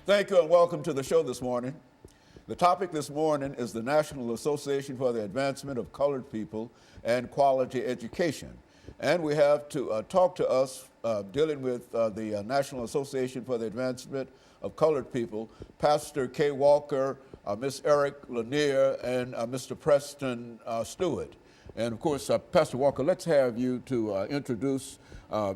Thank you and welcome to the show this morning. The topic this morning is the National Association for the Advancement of Colored People and Quality Education. And we have to talk to us dealing with the National Association for the Advancement of Colored People, Pastor KWalker, Ms. Eric Lanier, and Mr. Preston Stewart. And of course, Pastor Walker, let's have you to introduce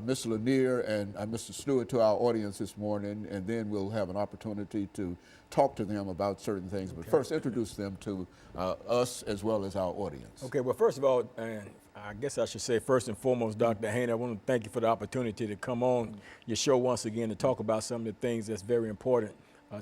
Ms. Lanier and Mr. Stewart to our audience this morning, and then we'll have an opportunity to talk to them about certain things. But first, introduce them to us as well as our audience. Okay, well, first of all, and I guess I should say first and foremost, Dr. Hayne, I want to thank you for the opportunity to come on your show once again to talk about some of the things that's very important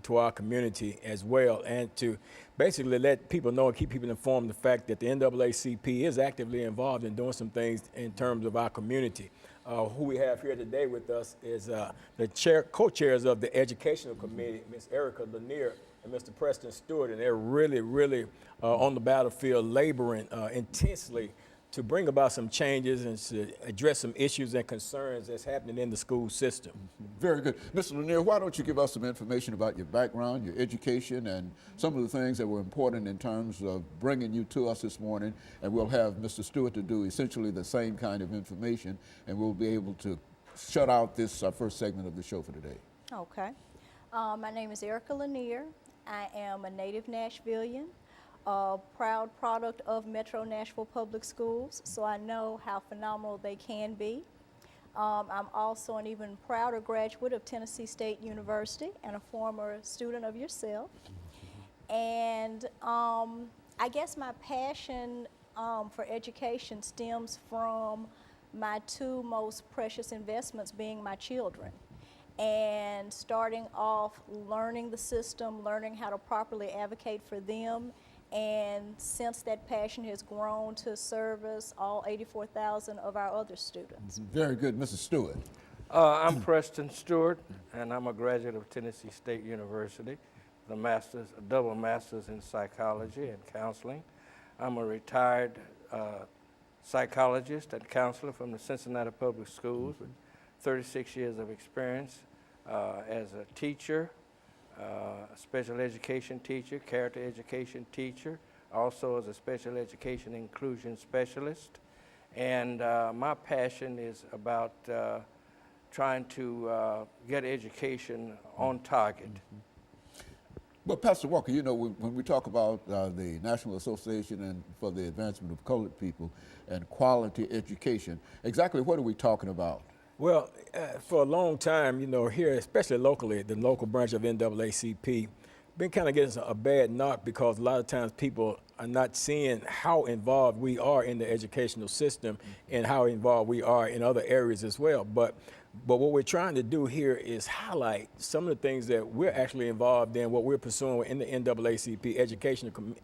to our community as well, and to basically let people know and keep people informed of the fact that the NAACP is actively involved in doing some things in terms of our community. Who we have here today with us is the co-chairs of the Educational Committee, Ms. Erica Lanier and Mr. Preston Stewart, and they're really on the battlefield laboring intensely to bring about some changes and to address some issues and concerns that's happening in the school system. Very good. Mr. Lanier, why don't you give us some information about your background, your education, and some of the things that were important in terms of bringing you to us this morning, and we'll have Mr. Stewart to do essentially the same kind of information, and we'll be able to shut out this first segment of the show for today. Okay. My name is Erica Lanier. I am a native Nashvilleian, a proud product of Metro Nashville Public Schools, so I know how phenomenal they can be. I'm also an even prouder graduate of Tennessee State University and a former student of yourself. And I guess my passion for education stems from my two most precious investments being my children. And starting off learning the system, learning how to properly advocate for them. And since that passion has grown to service all 84,000 of our other students. Very good. Mrs. Stewart. I'm Preston Stewart, and I'm a graduate of Tennessee State University, a double master's in psychology and counseling. I'm a retired psychologist and counselor from the Cincinnati Public Schools with 36 years of experience as a teacher, special education teacher, character education teacher, also as a special education inclusion specialist. And my passion is about trying to get education on target. Well, Pastor Walker, you know, when we talk about the National Association for the Advancement of Colored People and quality education, exactly what are we talking about? Well, for a long time, you know, here, especially locally, the local branch of NAACP, been kind of getting a bad knock because a lot of times people are not seeing how involved we are in the educational system and how involved we are in other areas as well. But what we're trying to do here is highlight some of the things that we're actually involved in, what we're pursuing in the NAACP Educational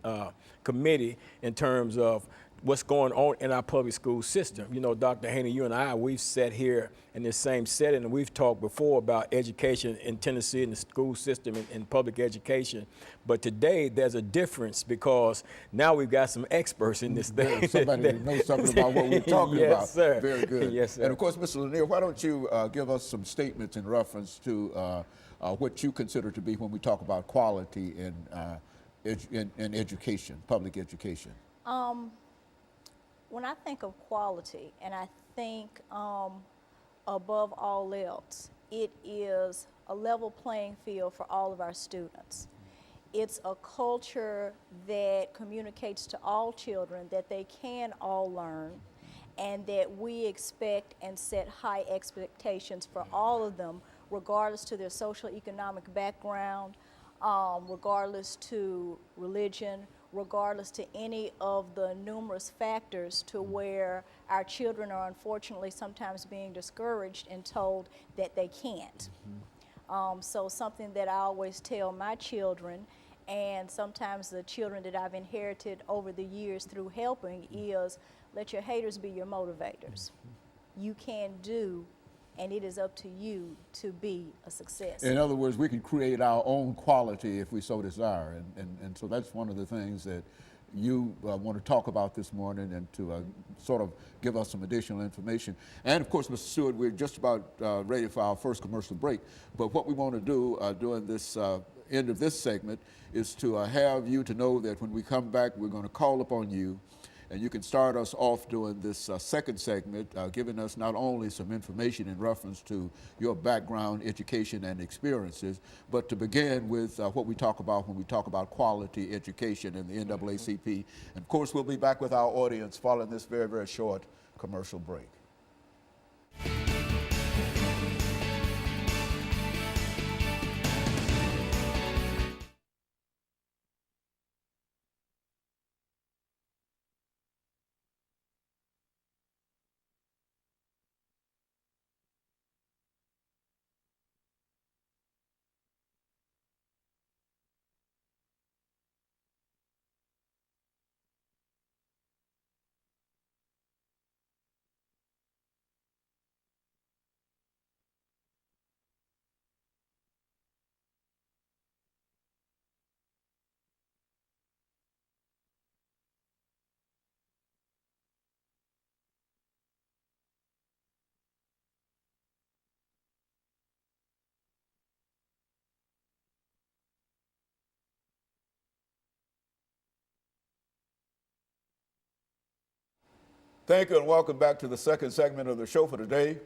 Committee in terms of what's going on in our public school system. You know, Dr. Haney, you and I, we've sat here in this same setting and we've talked before about education in Tennessee and the school system and public education. But today there's a difference because now we've got some experts in this thing. Somebody that knows something about what we're talking yes, about. Sir. Very good. Yes, sir. And of course, Mr. Lanier, why don't you give us some statements in reference to what you consider to be when we talk about quality in education, public education? When I think of quality, and I think above all else, it is a level playing field for all of our students. It's a culture that communicates to all children that they can all learn and that we expect and set high expectations for all of them, regardless to their social economic background, regardless to religion, regardless to any of the numerous factors to where our children are unfortunately sometimes being discouraged and told that they can't. So something that I always tell my children, and sometimes the children that I've inherited over the years through helping, is let your haters be your motivators. You can do, and it is up to you to be a success. In other words, we can create our own quality if we so desire. And so that's one of the things that you want to talk about this morning and to sort of give us some additional information. And of course, Mr. Stewart, we're just about ready for our first commercial break. But what we want to do during this end of this segment is to have you to know that when we come back, we're going to call upon you. And you can start us off doing this second segment, giving us not only some information in reference to your background, education, and experiences, but to begin with what we talk about when we talk about quality education in the NAACP. And of course, we'll be back with our audience following this very, very short commercial break. Thank you and welcome back to the second segment of the show for today.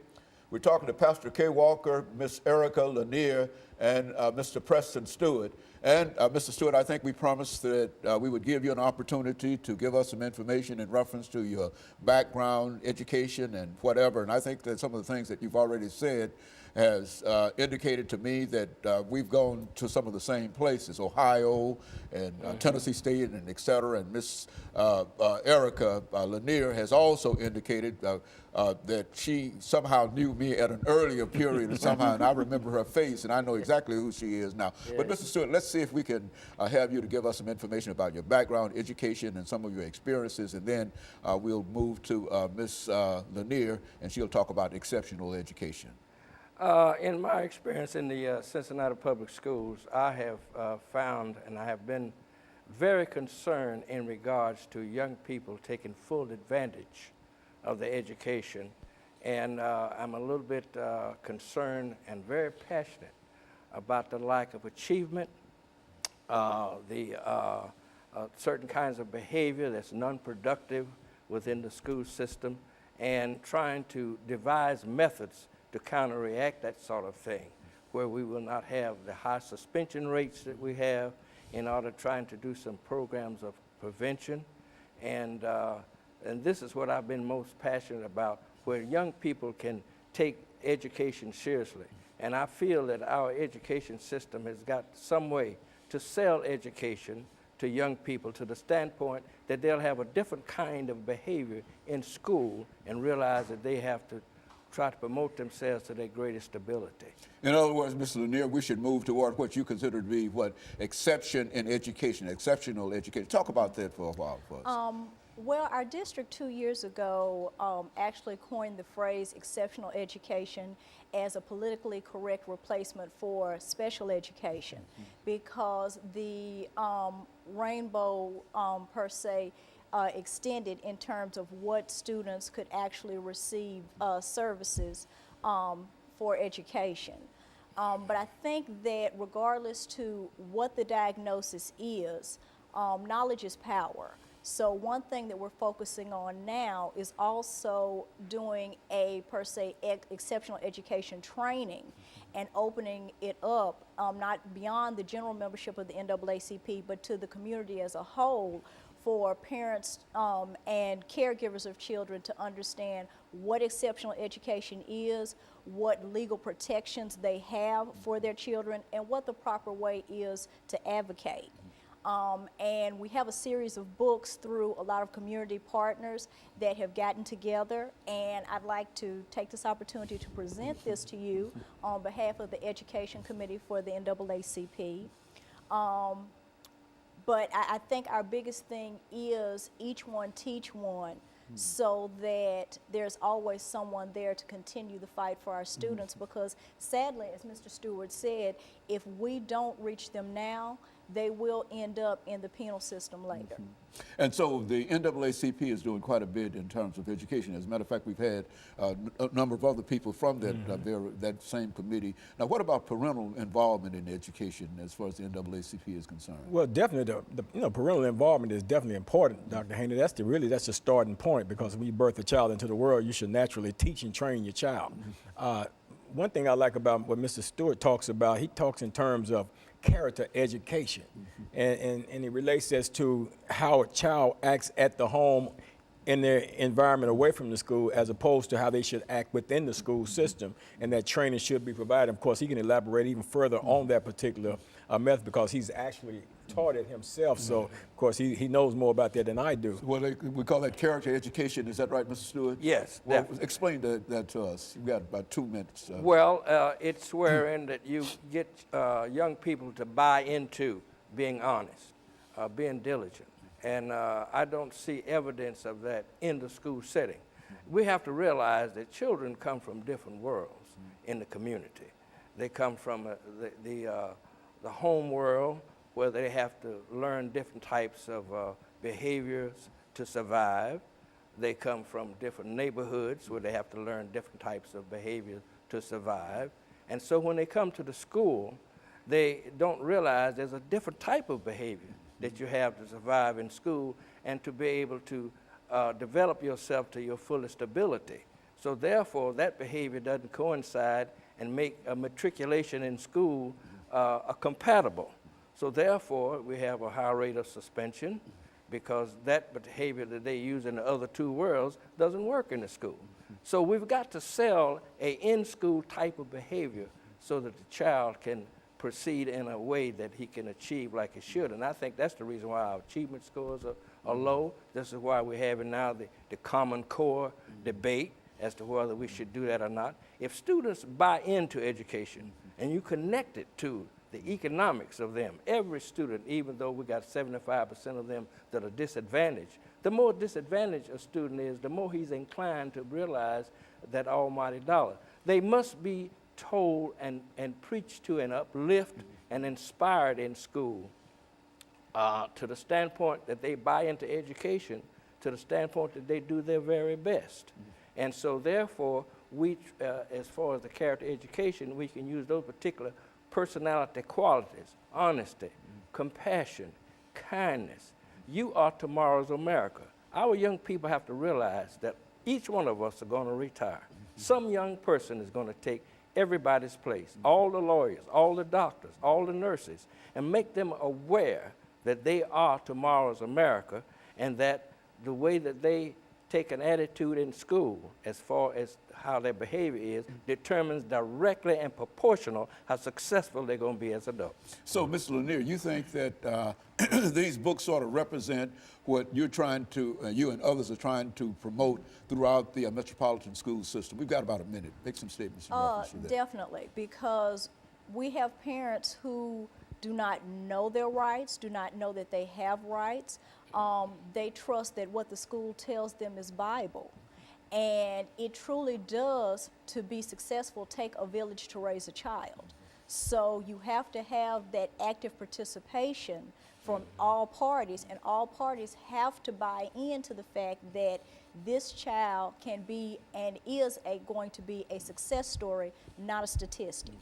We're talking to Pastor KWalker, Miss Erica Lanier, and Mr. Preston Stewart. And Mr. Stewart, I think we promised that we would give you an opportunity to give us some information in reference to your background, education, and whatever. And I think that some of the things that you've already said has indicated to me that we've gone to some of the same places, Ohio and Tennessee State and et cetera. And Miss Erica Lanier has also indicated that she somehow knew me at an earlier period and somehow, and I remember her face and I know exactly who she is now. Yes. But Mr. Stewart, let's see if we can have you to give us some information about your background, education, and some of your experiences, and then we'll move to Miss Lanier and she'll talk about exceptional education. In my experience in the Cincinnati Public Schools, I have found and I have been very concerned in regards to young people taking full advantage of their education. And I'm a little bit concerned and very passionate about the lack of achievement, certain kinds of behavior that's non-productive within the school system, and trying to devise methods to counteract that sort of thing, where we will not have the high suspension rates that we have, in order trying to do some programs of prevention. And this is what I've been most passionate about, where young people can take education seriously. And I feel that our education system has got some way to sell education to young people to the standpoint that they'll have a different kind of behavior in school and realize that they have to try to promote themselves to their greatest ability. In other words, Mr. Lanier, we should move toward what you consider to be what exception in education, exceptional education. Talk about that for a while for us. Well, our district 2 years ago actually coined the phrase exceptional education as a politically correct replacement for special education, because the rainbow per se extended in terms of what students could actually receive services for education. But I think that regardless to what the diagnosis is, knowledge is power. So one thing that we're focusing on now is also doing a per se exceptional education training and opening it up, not beyond the general membership of the NAACP, but to the community as a whole, for parents and caregivers of children to understand what exceptional education is, what legal protections they have for their children, and what the proper way is to advocate. And we have a series of books through a lot of community partners that have gotten together, and I'd like to take this opportunity to present this to you on behalf of the Education Committee for the NAACP. But I think our biggest thing is each one teach one, so that there's always someone there to continue the fight for our students, because sadly, as Mr. Stewart said, if we don't reach them now, they will end up in the penal system later. And so the NAACP is doing quite a bit in terms of education. As a matter of fact, we've had a number of other people from that, that same committee. Now, what about parental involvement in education as far as the NAACP is concerned? Well, definitely, parental involvement is definitely important, Dr. Haney. That's the starting point, because when you birth a child into the world, you should naturally teach and train your child. One thing I like about what Mr. Stewart talks about, he talks in terms of character education, and he relates this to how a child acts at the home in their environment away from the school, as opposed to how they should act within the school system, and that training should be provided. Of course, he can elaborate even further on that particular method, because he's actually taught it himself. So, of course, he knows more about that than I do. Well, we call that character education. Is that right, Mr. Stewart? Yes. Well, explain that to us. You've got about 2 minutes. Well, it's wherein that you get young people to buy into being honest, being diligent. And I don't see evidence of that in the school setting. We have to realize that children come from different worlds in the community. They come from the home world, where they have to learn different types of behaviors to survive. They come from different neighborhoods where they have to learn different types of behavior to survive. And so when they come to the school, they don't realize there's a different type of behavior that you have to survive in school and to be able to develop yourself to your fullest ability. So therefore, that behavior doesn't coincide and make a matriculation in school compatible. So therefore, we have a high rate of suspension, because that behavior that they use in the other two worlds doesn't work in the school. So we've got to sell a in-school type of behavior so that the child can proceed in a way that he can achieve like he should. And I think that's the reason why our achievement scores are low. This is why we're having now the Common Core debate as to whether we should do that or not. If students buy into education and you connect it to the economics of them, every student, even though we got 75% of them that are disadvantaged, the more disadvantaged a student is, the more he's inclined to realize that almighty dollar. They must be told and preached to and uplift and inspired in school to the standpoint that they buy into education, to the standpoint that they do their very best. And so therefore, we, as far as the character education, we can use those particular personality qualities: honesty, compassion, kindness. You are tomorrow's America. Our young people have to realize that each one of us are going to retire. Some young person is going to take everybody's place, all the lawyers, all the doctors, all the nurses, and make them aware that they are tomorrow's America, and that the way that they take an attitude in school as far as how their behavior is determines directly and proportional how successful they're going to be as adults. So, Mr. Lanier, you think that these books sort of represent what you're trying to, you and others are trying to promote throughout the metropolitan school system? We've got about a minute. Make some statements in reference to that. Definitely, because we have parents who do not know their rights, do not know that they have rights. They trust that what the school tells them is Bible. And it truly does, to be successful, take a village to raise a child. So you have to have that active participation from all parties, and all parties have to buy into the fact that this child can be and is going to be a success story, not a statistic.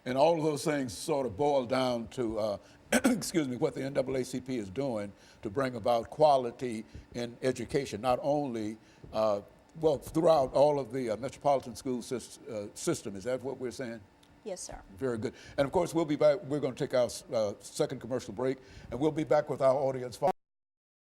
And all of those things sort of boil down to, excuse me, what the NAACP is doing to bring about quality in education, not only, well, throughout all of the metropolitan school system. Is that what we're saying? Yes, sir. Very good. And of course, we'll be back. We're going to take our second commercial break, and we'll be back with our audience.